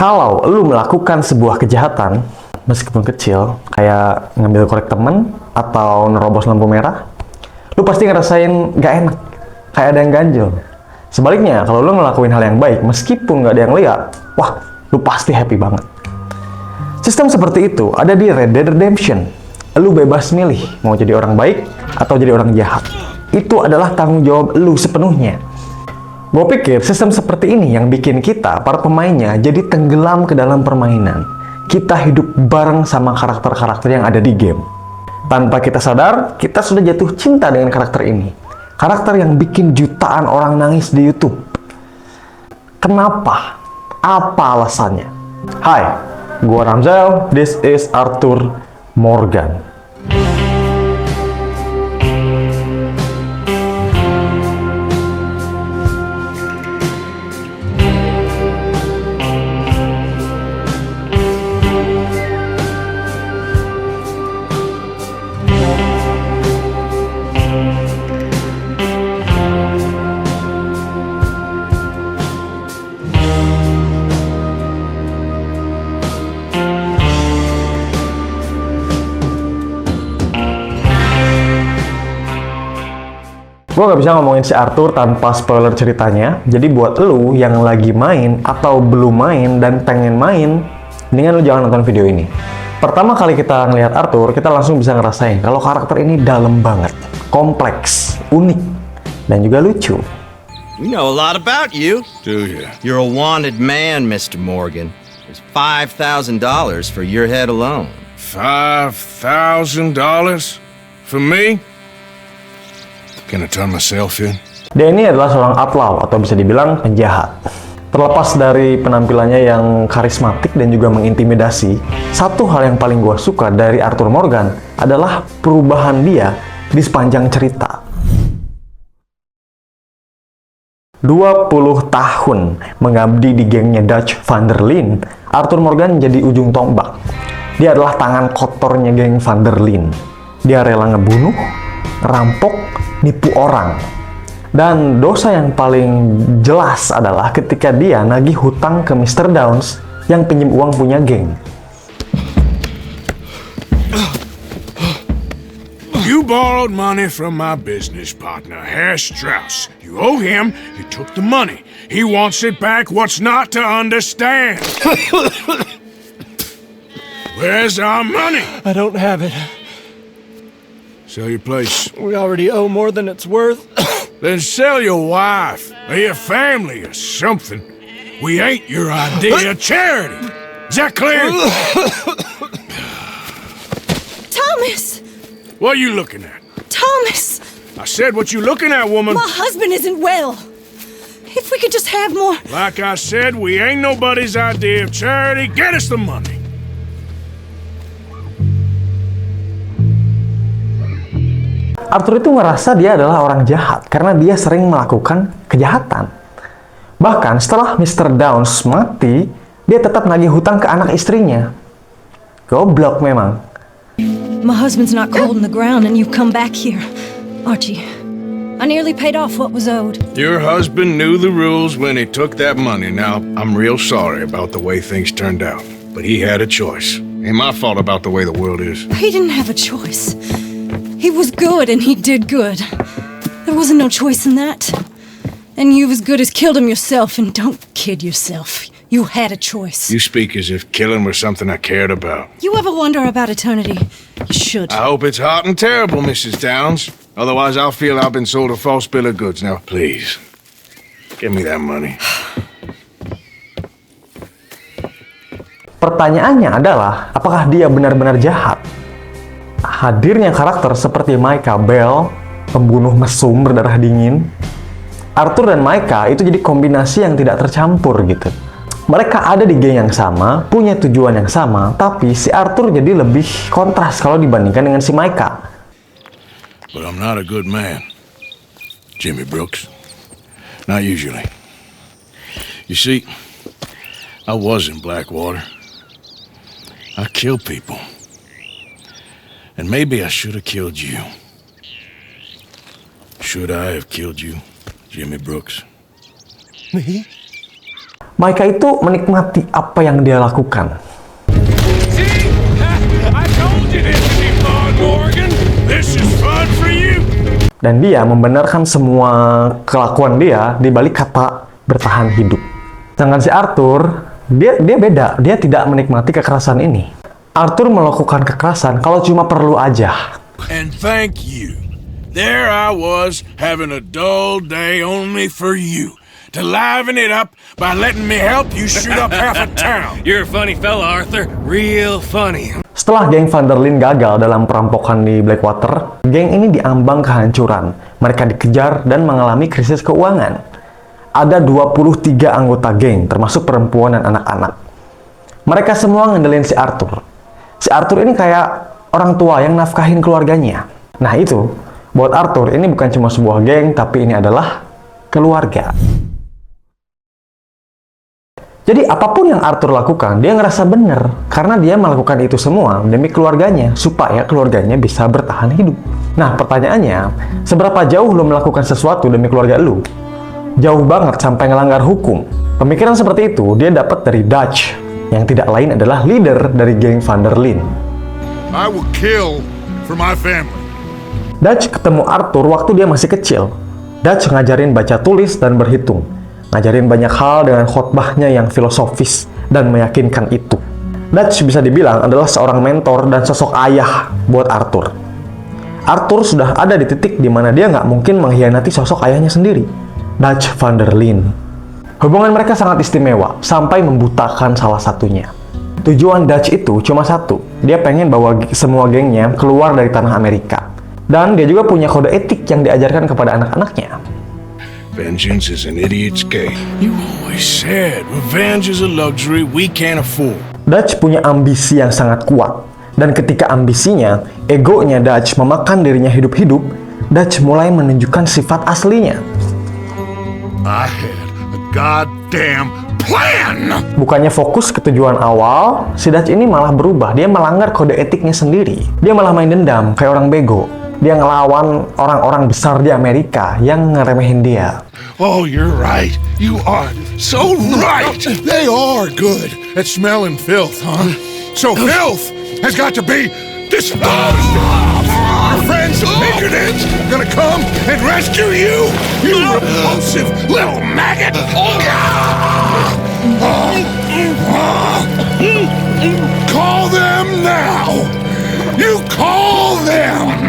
Kalau lu melakukan sebuah kejahatan, meskipun kecil, kayak ngambil korek temen atau nerobos lampu merah, lu pasti ngerasain gak enak, kayak ada yang ganjel. Sebaliknya, kalau lu ngelakuin hal yang baik, meskipun gak ada yang lihat, wah, lu pasti happy banget. Sistem seperti itu ada di Red Dead Redemption. Lu bebas milih mau jadi orang baik atau jadi orang jahat. Itu adalah tanggung jawab lu sepenuhnya. Gue pikir sistem seperti ini yang bikin kita, para pemainnya, jadi tenggelam ke dalam permainan. Kita hidup bareng sama karakter-karakter yang ada di game. Tanpa kita sadar, kita sudah jatuh cinta dengan karakter ini. Karakter yang bikin jutaan orang nangis di YouTube. Kenapa? Apa alasannya? Hai, gue Ramzel, this is Arthur Morgan. Gue gak bisa ngomongin si Arthur tanpa spoiler ceritanya. Jadi buat lu yang lagi main atau belum main dan pengen main, mendingan lu jangan nonton video ini. Pertama kali kita ngelihat Arthur, kita langsung bisa ngerasain kalau karakter ini dalam banget, kompleks, unik, dan juga lucu. We know a lot about you. Do you? You're a wanted man, Mr. Morgan. There's $5,000 for your head alone. $5,000 for me? Can I turn myself in? Dia ini adalah seorang outlaw atau bisa dibilang penjahat. Terlepas dari penampilannya yang karismatik dan juga mengintimidasi, satu hal yang paling gue suka dari Arthur Morgan adalah perubahan dia di sepanjang cerita. 20 tahun mengabdi di gengnya Dutch Van der Linde, Arthur Morgan jadi ujung tombak. Dia adalah tangan kotornya geng Van der Linde. Dia rela ngebunuh, rampok, nipu orang. Dan dosa yang paling jelas adalah ketika dia nagih hutang ke Mr. Downs yang pinjem uang punya geng. You borrowed money from my business partner, Herr Strauss. You owe him, you took the money. He wants it back, what's not to understand? Where's our money? I don't have it. Sell your place. We already owe more than it's worth. Then sell your wife, or your family, or something. We ain't your idea of charity. Is that clear? Thomas! What are you looking at? Thomas! I said what you looking at, woman. My husband isn't well. If we could just have more... Like I said, we ain't nobody's idea of charity. Get us the money. Arthur itu ngerasa dia adalah orang jahat karena dia sering melakukan kejahatan. Bahkan setelah Mr. Downs mati, dia tetap nagih hutang ke anak istrinya. Goblok memang. My husband's not cold in the ground and you've come back here. Archie, I nearly paid off what was owed. Your husband knew the rules when he took that money. Now, I'm real sorry about the way things turned out. But he had a choice. Ain't my fault about the way the world is. He didn't have a choice. He was good and he did good. There wasn't no choice in that. And you've as good as killed him yourself, and don't kid yourself. You had a choice. You speak as if killing was something I cared about. You ever wonder about eternity? You should. I hope it's hot and terrible, Mrs. Downs. Otherwise, I'll feel I've been sold a false bill of goods. Now, please, give me that money. Pertanyaannya adalah, apakah dia benar-benar jahat? Hadirnya karakter seperti Micah Bell, pembunuh mesum berdarah dingin, Arthur dan Micah itu jadi kombinasi yang tidak tercampur gitu. Mereka ada di geng yang sama, punya tujuan yang sama, tapi si Arthur jadi lebih kontras kalau dibandingkan dengan si Micah. But I'm not a good man, Jimmy Brooks. Not usually. You see, I was in Blackwater. I killed people. And maybe I should have killed you. Should I have killed you, Jimmy Brooks? Me? Micah itu menikmati apa yang dia lakukan. See? I told you this would be fun, Morgan. This is fun for you. Dan dia membenarkan semua kelakuan dia di balik kata bertahan hidup. Sedangkan si Arthur, dia beda. Dia tidak menikmati kekerasan ini. Arthur melakukan kekerasan kalau cuma perlu aja. And thank you. There I was, having a dull day only for you. To liven it up by letting me help you shoot up half a town. You're a funny fella, Arthur. Real funny. Setelah geng Van der Linde gagal dalam perampokan di Blackwater, geng ini diambang kehancuran. Mereka dikejar dan mengalami krisis keuangan. Ada 23 anggota geng, termasuk perempuan dan anak-anak. Mereka semua ngandelin si Arthur. Si Arthur ini kayak orang tua yang nafkahin keluarganya. Nah itu, buat Arthur ini bukan cuma sebuah geng, tapi ini adalah keluarga. Jadi apapun yang Arthur lakukan, dia ngerasa bener. Karena dia melakukan itu semua demi keluarganya, supaya keluarganya bisa bertahan hidup. Nah pertanyaannya, seberapa jauh lo melakukan sesuatu demi keluarga lo? Jauh banget sampai ngelanggar hukum. Pemikiran seperti itu dia dapat dari Dutch, yang tidak lain adalah leader dari geng Van der Linde. I will kill for my family. Dutch ketemu Arthur waktu dia masih kecil. Dutch ngajarin baca tulis dan berhitung. Ngajarin banyak hal dengan khotbahnya yang filosofis dan meyakinkan itu. Dutch bisa dibilang adalah seorang mentor dan sosok ayah buat Arthur. Arthur sudah ada di titik di mana dia nggak mungkin mengkhianati sosok ayahnya sendiri, Dutch Van der Linde. Hubungan mereka sangat istimewa, sampai membutakan salah satunya. Tujuan Dutch itu cuma satu, dia pengen bawa semua gengnya keluar dari tanah Amerika. Dan dia juga punya kode etik yang diajarkan kepada anak-anaknya. Vengeance is an idiot's game. You always said revenge is a luxury we can't afford. Dutch punya ambisi yang sangat kuat. Dan ketika ambisinya, egonya Dutch memakan dirinya hidup-hidup, Dutch mulai menunjukkan sifat aslinya. I had a goddamn plan! Bukannya fokus ke tujuan awal, si Dutch ini malah berubah. Dia melanggar kode etiknya sendiri. Dia malah main dendam kayak orang bego. Dia ngelawan orang-orang besar di Amerika yang ngeremehin dia. Oh, you're right. You are so right. They are good at smelling filth, huh? So filth has got to be disposed of. Our friends the Pinkertons are gonna come and rescue you, you repulsive little maggot. Call them now. You call them.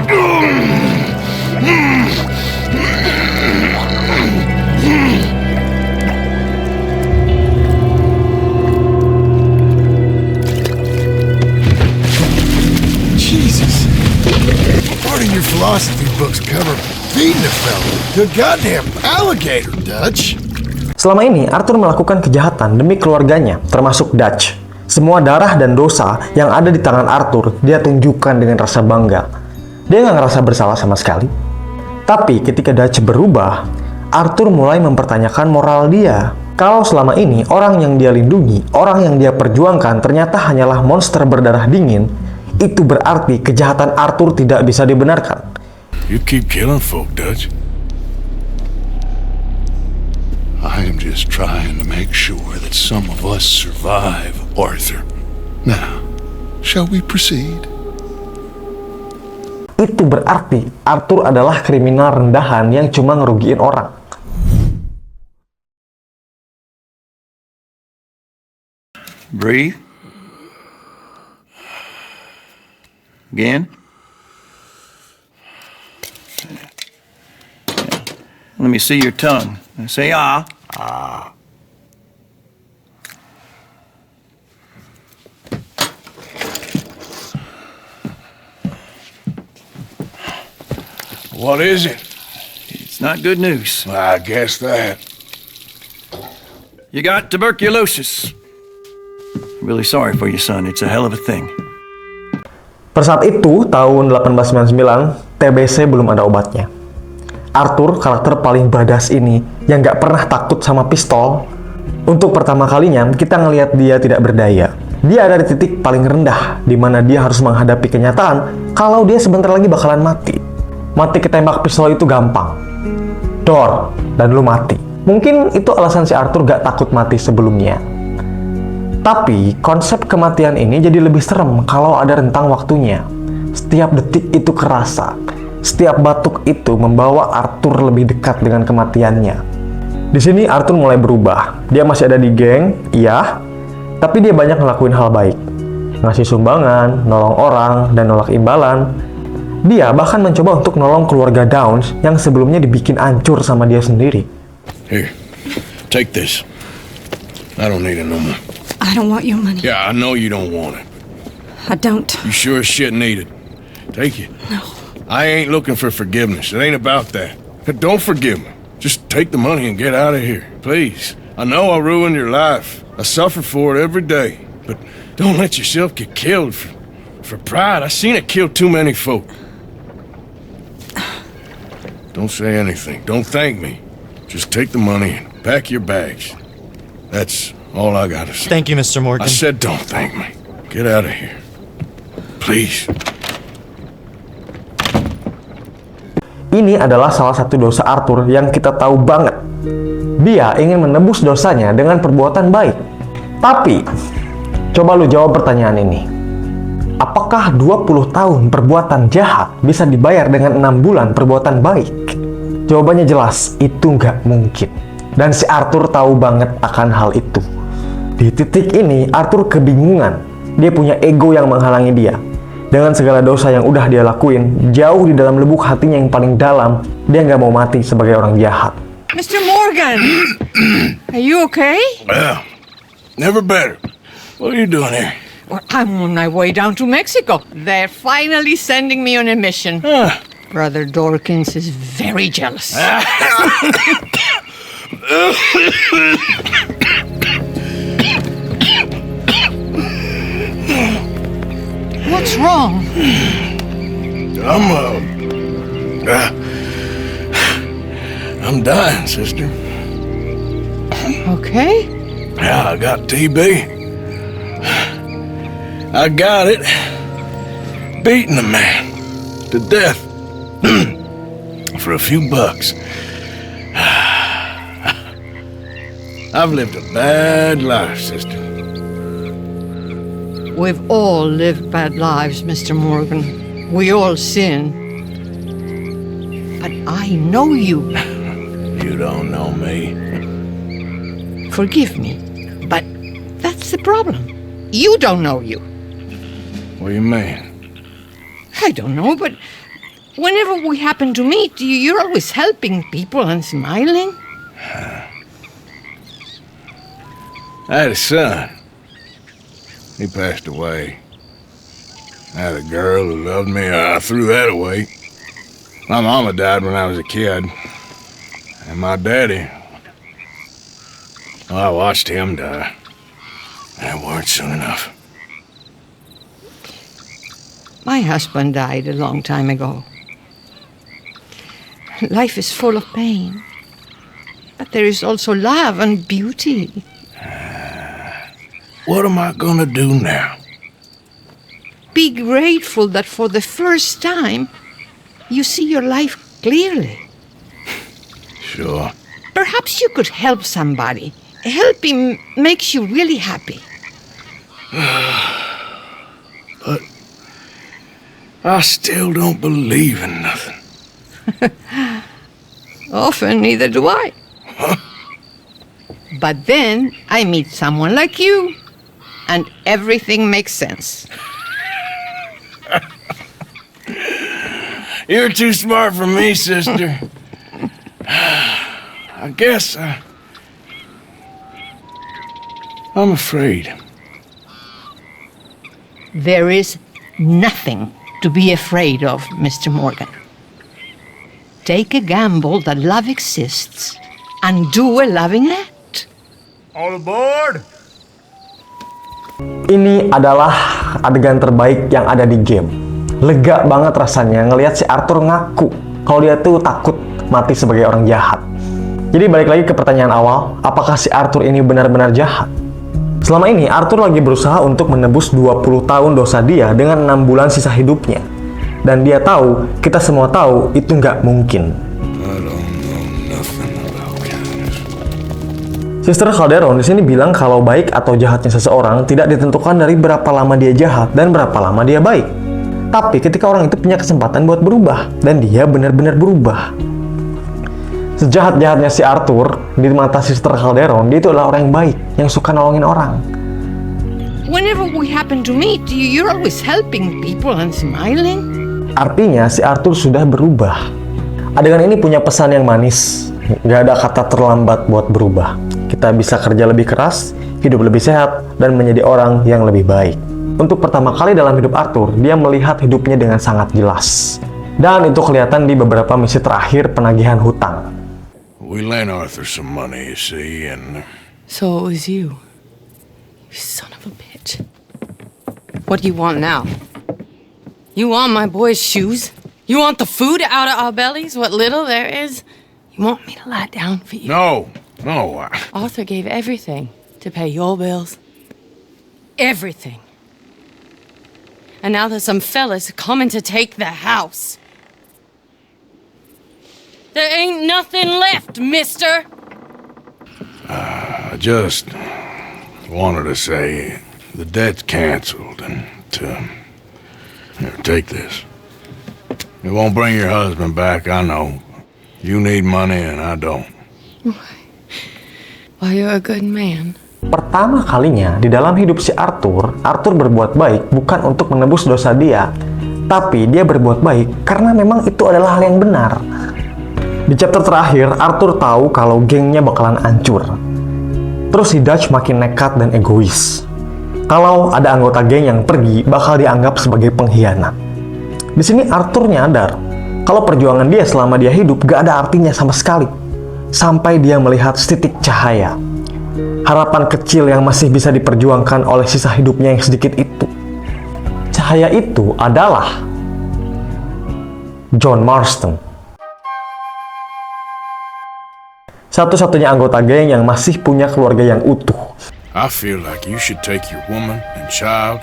Jesus. Part of your philosophy books cover feeding a fella to a goddamn alligator, Dutch. Selama ini, Arthur melakukan kejahatan demi keluarganya, termasuk Dutch. Semua darah dan dosa yang ada di tangan Arthur, dia tunjukkan dengan rasa bangga. Dia nggak ngerasa bersalah sama sekali. Tapi ketika Dutch berubah, Arthur mulai mempertanyakan moral dia. Kalau selama ini orang yang dia lindungi, orang yang dia perjuangkan ternyata hanyalah monster berdarah dingin, itu berarti kejahatan Arthur tidak bisa dibenarkan. You keep killing folk, Dutch. I am just trying to make sure that some of us survive, Arthur. Now, shall we proceed? Itu berarti Arthur adalah kriminal rendahan yang cuma ngerugiin orang. Breathe. Again. Let me see your tongue. Say ah. What is it? It's not good news. I guess that. You got tuberculosis. I'm really sorry for you, son. It's a hell of a thing. Per saat itu, tahun 1899, TBC belum ada obatnya. Arthur, karakter paling badass ini, yang gak pernah takut sama pistol, untuk pertama kalinya kita ngelihat dia tidak berdaya. Dia ada di titik paling rendah, di mana dia harus menghadapi kenyataan kalau dia sebentar lagi bakalan mati. Mati ketembak pistol itu gampang. Dor, dan lu mati. Mungkin itu alasan si Arthur gak takut mati sebelumnya. Tapi konsep kematian ini jadi lebih serem kalau ada rentang waktunya. Setiap detik itu kerasa. Setiap batuk itu membawa Arthur lebih dekat dengan kematiannya. Di sini Arthur mulai berubah. Dia masih ada di geng, iya, tapi dia banyak ngelakuin hal baik. Ngasih sumbangan, nolong orang, dan nolak imbalan. Dia bahkan mencoba untuk nolong keluarga Downs yang sebelumnya dibikin hancur sama dia sendiri. Here, take this. I don't need it no more. I don't want your money. Yeah, I know you don't want it. I don't. You sure as shit need it. Take it. No. I ain't looking for forgiveness. It ain't about that. But don't forgive me. Just take the money and get out of here, please. I know I ruined your life. I suffer for it every day. But don't let yourself get killed for pride. I seen it kill too many folk. Don't say anything. Don't thank me. Just take the money and pack your bags. That's all I gotta say. Thank you, Mr. Morgan. I said don't thank me. Get out of here. Please. Ini adalah salah satu dosa Arthur yang kita tahu banget. Dia ingin menebus dosanya dengan perbuatan baik. Tapi, coba lu jawab pertanyaan ini. Apakah 20 tahun perbuatan jahat bisa dibayar dengan 6 bulan perbuatan baik? Jawabannya jelas, itu nggak mungkin. Dan si Arthur tahu banget akan hal itu. Di titik ini, Arthur kebingungan. Dia punya ego yang menghalangi dia. Dengan segala dosa yang udah dia lakuin, jauh di dalam lubuk hatinya yang paling dalam, dia nggak mau mati sebagai orang jahat. Mr. Morgan, are you okay? Well, never better. What are you doing here? Well, I'm on my way down to Mexico. They're finally sending me on a mission. Brother Dorkins is very jealous. What's wrong? I'm dying, sister. Okay. Yeah, I got TB. I got it. Beating a man to death for a few bucks. I've lived a bad life, sister. We've all lived bad lives, Mr. Morgan. We all sin. But I know you. You don't know me. Forgive me, but that's the problem. You don't know you. What do you mean? I don't know, but whenever we happen to meet, you're always helping people and smiling. I had a son. He passed away. I had a girl who loved me. I threw that away. My mama died when I was a kid. And my daddy, well, I watched him die. And it weren't soon enough. My husband died a long time ago. Life is full of pain. But there is also love and beauty. What am I gonna do now? Be grateful that for the first time, you see your life clearly. Sure. Perhaps you could help somebody. Helping makes you really happy. But I still don't believe in nothing. Often, neither do I. But then I meet someone like you, and everything makes sense. You're too smart for me, sister. I guess I'm afraid. There is nothing to be afraid of, Mr. Morgan. Take a gamble that love exists and do a loving act. All aboard! Ini adalah adegan terbaik yang ada di game. Lega banget rasanya ngelihat si Arthur ngaku kalau dia tuh takut mati sebagai orang jahat. Jadi balik lagi ke pertanyaan awal, apakah si Arthur ini benar-benar jahat? Selama ini Arthur lagi berusaha untuk menebus 20 tahun dosa dia dengan 6 bulan sisa hidupnya. Dan dia tahu, kita semua tahu, itu nggak mungkin. I don't know nothing about kindness. Sister Calderon di sini bilang kalau baik atau jahatnya seseorang tidak ditentukan dari berapa lama dia jahat dan berapa lama dia baik. Tapi ketika orang itu punya kesempatan buat berubah, dan dia benar-benar berubah. Sejahat-jahatnya si Arthur, di mata Sister Calderon, dia itu adalah orang yang baik, yang suka nolongin orang. Whenever we happen to meet, you're always helping people and smiling. Artinya si Arthur sudah berubah. Adegan ini punya pesan yang manis. Gak ada kata terlambat buat berubah. Kita bisa kerja lebih keras, hidup lebih sehat, dan menjadi orang yang lebih baik. Untuk pertama kali dalam hidup Arthur, dia melihat hidupnya dengan sangat jelas. Dan itu kelihatan di beberapa misi terakhir penagihan hutang. We lent Arthur some money, you see, and... So it was you. You son of a bitch. What do you want now? You want my boy's shoes? You want the food out of our bellies? What little there is? You want me to lie down for you? No. Arthur gave everything to pay your bills. Everything. And now there's some fellas coming to take the house. There ain't nothing left, mister. I just wanted to say the debt's canceled, and here, take this. It won't bring your husband back, I know. You need money and I don't. Well, you're a good man. Pertama kalinya di dalam hidup si Arthur, Arthur berbuat baik bukan untuk menebus dosa dia, tapi dia berbuat baik karena memang itu adalah hal yang benar. Di chapter terakhir, Arthur tahu kalau gengnya bakalan hancur. Terus si Dutch makin nekat dan egois. Kalau ada anggota geng yang pergi, bakal dianggap sebagai pengkhianat. Di sini Arthur nyadar kalau perjuangan dia selama dia hidup gak ada artinya sama sekali. Sampai dia melihat setitik cahaya. Harapan kecil yang masih bisa diperjuangkan oleh sisa hidupnya yang sedikit itu. Cahaya itu adalah John Marston. Satu-satunya anggota geng yang masih punya keluarga yang utuh. I feel like you should take your woman and child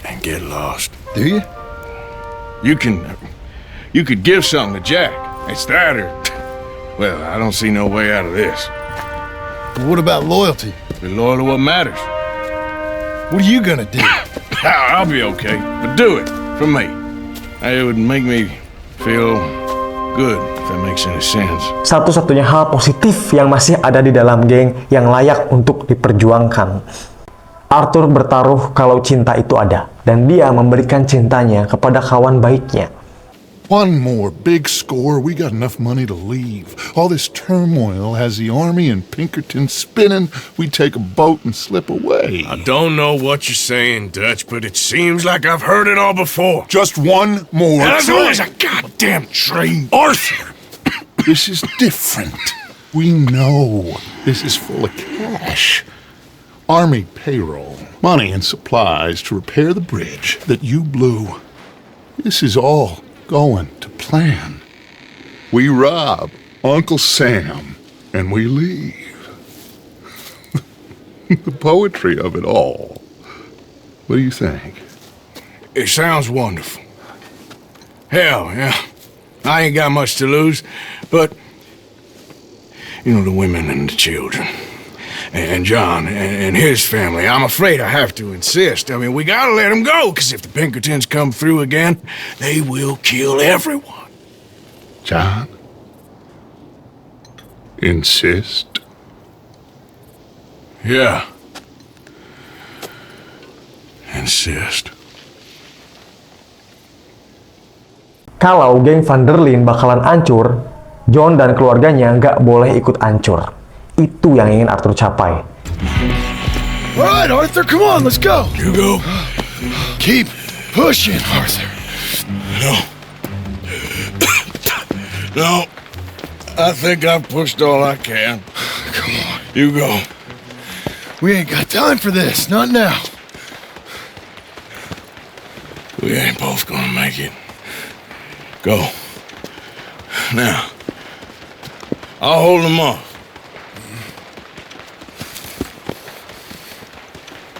and get lost. Do you? You could give something to Jack. It's that or... Well, I don't see no way out of this. But what about loyalty? Be loyal to what matters. What are you gonna do? I'll be okay, but do it for me. It would make me feel good, if that makes any sense. Satu-satunya hal positif yang masih ada di dalam geng yang layak untuk diperjuangkan. Arthur bertaruh kalau cinta itu ada, dan dia memberikan cintanya kepada kawan baiknya. One more big score. We got enough money to leave. All this turmoil has the army and Pinkerton spinning. We take a boat and slip away. I don't know what you're saying, Dutch, but it seems like I've heard it all before. Just one more. As always, a goddamn train. Arthur, this is different. We know this is full of cash. Army payroll, money and supplies to repair the bridge that you blew. This is all going to plan. We rob Uncle Sam and we leave. The poetry of it all. What do you think? It sounds wonderful. Hell, yeah. I ain't got much to lose, but... You know, the women and the children. And John and his family. I'm afraid I have to insist. I mean, we gotta let them go, because if the Pinkertons come through again, they will kill everyone. John? Insist? Yeah. Insist. Kalau geng Van der Linde bakalan hancur, John dan keluarganya nggak boleh ikut hancur. Itu yang ingin Arthur capai. All right, Arthur, come on, let's go. You go. Keep pushing, Arthur. No. No. I think I've pushed all I can. Come on. You go. We ain't got time for this, not now. We ain't both gonna make it. Go. Now. I'll hold them off.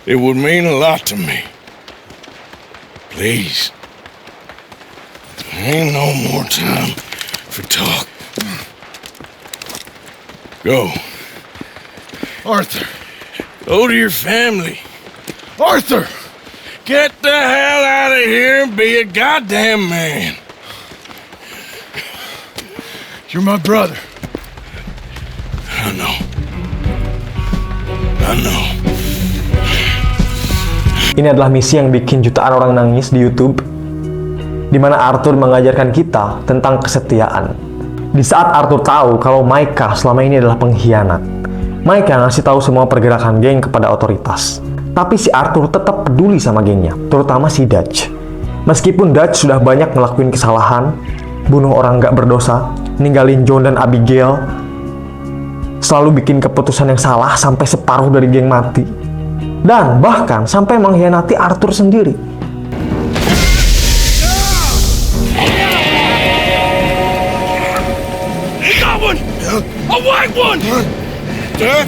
It would mean a lot to me. Please. There ain't no more time for talk. Go. Arthur, go to your family. Arthur, get the hell out of here and be a goddamn man. You're my brother. I know. Ini adalah misi yang bikin jutaan orang nangis di YouTube, di mana Arthur mengajarkan kita tentang kesetiaan. Di saat Arthur tahu kalau Micah selama ini adalah pengkhianat, Micah ngasih tahu semua pergerakan geng kepada otoritas. Tapi si Arthur tetap peduli sama gengnya, terutama si Dutch. Meskipun Dutch sudah banyak ngelakuin kesalahan, bunuh orang gak berdosa, ninggalin John dan Abigail, selalu bikin keputusan yang salah sampai separuh dari geng mati, dan bahkan sampai mengkhianati Arthur sendiri. He got one! A white one! Dad?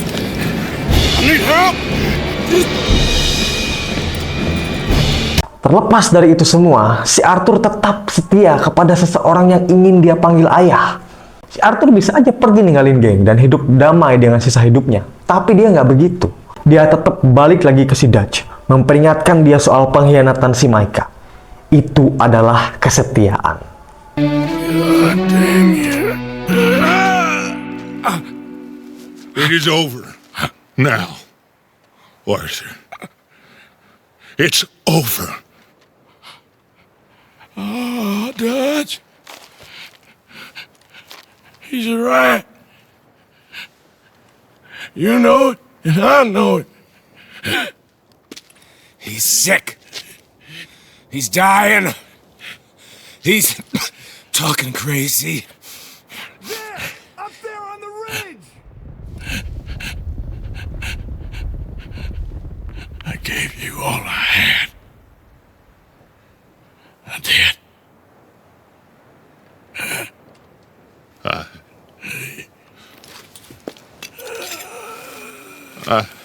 I need help! Terlepas dari itu semua, si Arthur tetap setia kepada seseorang yang ingin dia panggil ayah. Si Arthur bisa aja pergi ninggalin geng dan hidup damai dengan sisa hidupnya. Tapi dia nggak begitu. Dia tetap balik lagi ke si Dutch, memperingatkan dia soal pengkhianatan si Micah. Itu adalah kesetiaan. God damn you. It is over. Now, Arthur. It's over. Oh, Dutch. He's right. You know it, and I know it. He's sick. He's dying. He's talking crazy. There! Up there on the ridge! I gave you all I had. I did.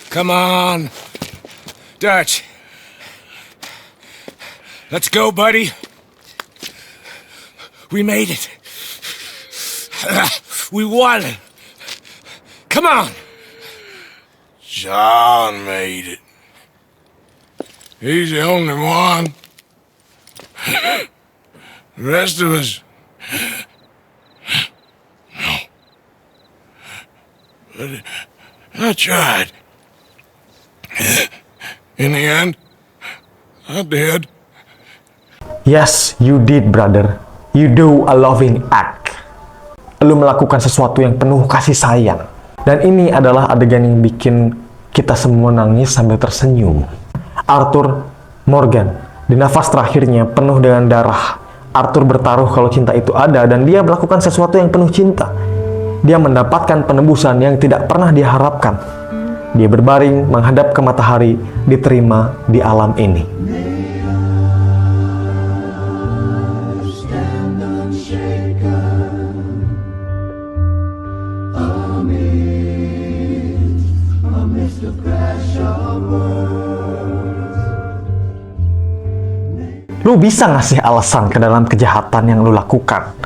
Come on. Dutch. Let's go, buddy. We made it. We won. Come on. John made it. He's the only one. The rest of us... No. But I tried. In the end, I did. Yes, you did, brother. You do a loving act. Lu melakukan sesuatu yang penuh kasih sayang. Dan ini adalah adegan yang bikin kita semua nangis sambil tersenyum. Arthur Morgan, di nafas terakhirnya penuh dengan darah, Arthur bertaruh kalau cinta itu ada dan dia melakukan sesuatu yang penuh cinta. Dia mendapatkan penebusan yang tidak pernah dia harapkan. Dia berbaring menghadap ke matahari, diterima di alam ini. Lu bisa ngasih alasan ke dalam kejahatan yang lu lakukan,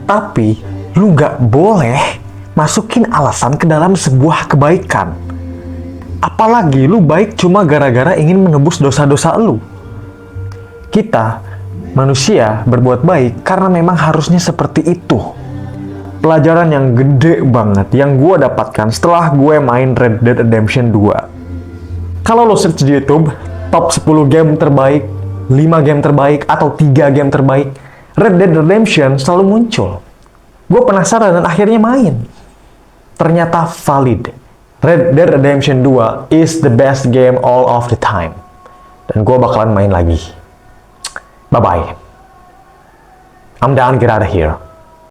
tapi lu nggak boleh masukin alasan ke dalam sebuah kebaikan. Apalagi lu baik cuma gara-gara ingin menebus dosa-dosa lu. Kita, manusia, berbuat baik karena memang harusnya seperti itu. Pelajaran yang gede banget yang gue dapatkan setelah gue main Red Dead Redemption 2. Kalau lo search di YouTube, top 10 game terbaik, 5 game terbaik, atau 3 game terbaik, Red Dead Redemption selalu muncul. Gue penasaran dan akhirnya main. Ternyata valid. Red Dead Redemption 2 is the best game all of the time. Dan gue bakalan main lagi. Bye-bye. I'm done, get out of here.